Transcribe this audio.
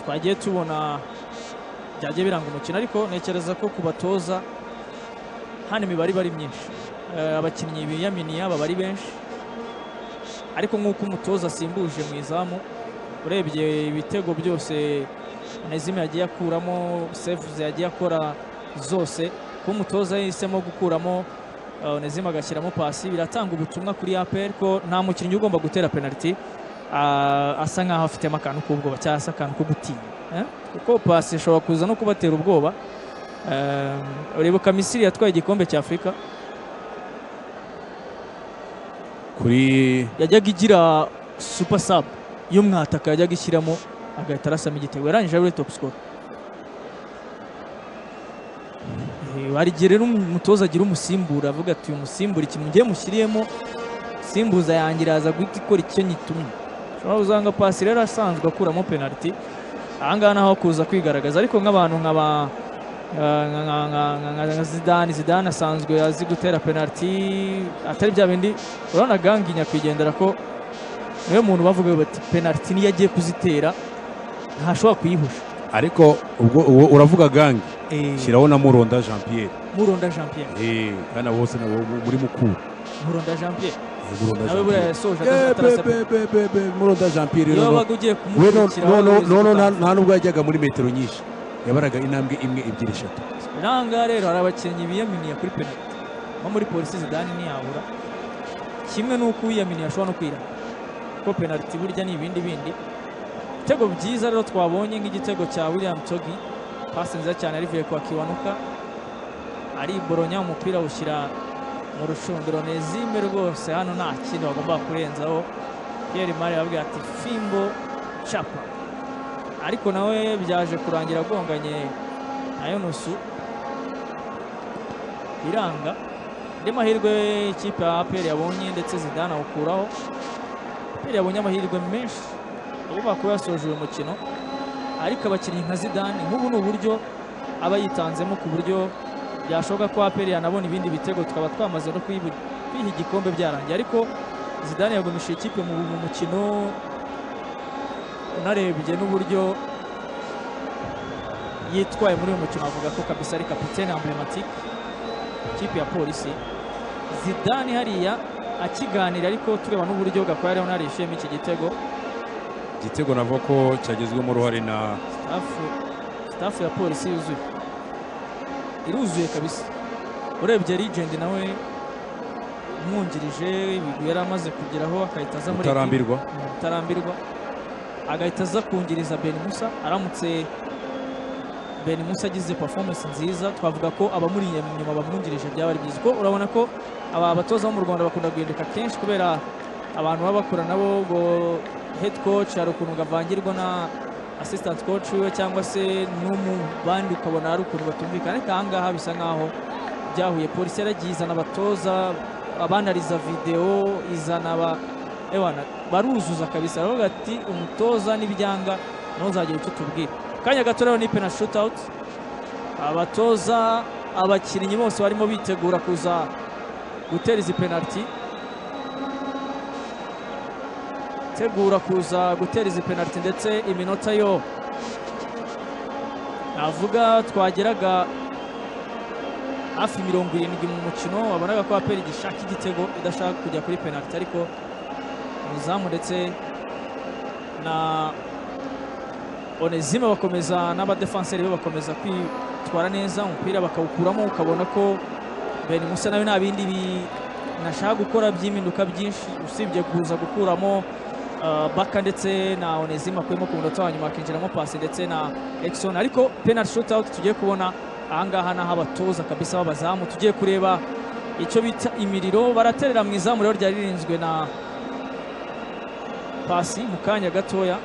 twagiye tubona byagiye biranga umukino, ariko nekereza ko kubatoza hano imibare bari myinshi, abakinnyi biyaminiya baba ari benshi, ariko nk'uko umutoza asimbuje mu izamu urebye ibitego byose Onezime yagiye akuramo, saves yagiye akora zose, ko umutoza yahisemo gukuramo Onezime agashyiramo pasi, biratanga ubutumwa kuri APR ko nta mukinnyi ugomba gutera penalty asa nkaho afitemo akantu k'ubwoba cyangwa se akantu ko gutinya, kuko pasi ishobora kuza no kubatera ubwoba. Uribuka Misiri yatwaye igikombe cya Afurika kuri yajyaga igira super sub y'umwataka, yajyaga ishyiramo agahita arasama igitego, yarangije ari top score. Barigiye rero umutoza agira umusimbura, avuga ati uyu musimbura ikintu ngiye mushyiriyemo simbuza yanjye iraza guhita ikora icyo nyitumye. Ushobora uzanga pasi rero asanzwe akuramo penalty, ahangaha naho kuza kwigaragaza, ariko nk'abantu nk'aba Zidane asanzwe azi gutera penalty, atari bya bindi urabona Gangi nyakwigendera ko niwe muntu bavuga bati penalty niyo agiye kuzitera ntashobora kuyihusha. ariko ubwo uravuga Gangi, shyiraho na Muronda Jean Pierre. Kana bose muri mukuru Muronda Jean Pierre nawe buriya yasoje atarasabye Muronda Jean Pierre iyo baga ugiye kumukurikira nta nubwo yajyaga muri metero nyinshi, yabaraga intambwe imwe ebyiri eshatu. Nanga rero hari abakinnyi biyaminiye kuri penalty nko muri polisi Zidane ntiyabura, kimwe n'uko uyaminiye ashobora no kwirana, kuko penalty burya ni ibindi ibitego byiza rero twabonye nk'igitego cya William Togi, pasi nziza cyane arivuye kwa Kiwanuka, ari boronya umupira ushyira mu rushundiro. Onezime rwose hano nta kintu bagomba kurenzaho, Pierre Mari yababwira ati fimbo chapa, ariko nawe byaje kurangira agonganye na Yonusu biranga. Andi mahirwe ikipe ya APR yabonye ndetse Zidane awukuraho, APR yabonye amahirwe menshi agomba kuba yasoje uyu mukino, ariko abakinnyi nka Zidane nk'ubu ni uburyo aba yitanzemo ku buryo byashoboka ko APR yanabona ibindi bitego tukaba twamaze no kwiha igikombe byarangiye. Ariko Zidane yagumishije ikipe mu mukino, unarebye n'uburyo yitwaye muri uyu mukino avuga ko kabisa ari kapitene emblematique ikipe ya polisi. Zidane hariya akiganira, ariko tureba n'uburyo Gakwaya Leonard yishimiye iki gitego navuga ko cyagizwemo uruhare na staff ya polisi iruzuye kabisa. Urebye Legend nawe umwungirije ibigwi yari amaze kugeraho, akahita aza muri utarambirwa agahita aza kungiriza Ben Musa. Aramutse Ben Musa agize performance nziza, twavuga ko abamuri inyuma bamwungirije byaba ari byiza, ko urabona ko aba batoza bo mu Rwanda bakunda guhinduka kenshi kubera abantu baba bakora nabo, ngo head coach hari ukuntu gavangirwa na assistant coach we cyangwa se n'umubandi ukabona hari ukuntu batumvikana, ariko ahangaha bisa nkaho byahuye. Polisi yaragiye izana abatoza, abanariza video, izana baruzuza kabisa. Aravuga ati umutoza n'ibyanga ntuzagira icyo tubwira. Kanya gato rero ni penalty shootout, abatoza abakinnyi bose barimo bitegura kuza gutera izi penalty, ndetse iminota yo navuga twageraga hafi 70 mu mukino, wabonaga ko APR igishaka igitego idashaka kujya kuri penalty, ariko umuzamu ndetse na Onezime bakomeza n'abadefenseri be bakomeza kwitwara neza, umupira bakawukuramo, ukabona ko Ben Musa nawe nta bindi nashaka gukora by'impinduka byinshi usibye kuza gukuramo Baka ndetse na Onezime akuyemo ku munota wa nyuma akinjiramo pasi ndetse na Exxon. Ariko penalty shootout tugiye kubona ahangaha naho abatoza kabisa b'abazamu, tugiye kureba icyo bita imiriro, baraterera mu izamu rero ryari ririnzwe na pasi mu kanya gatoya.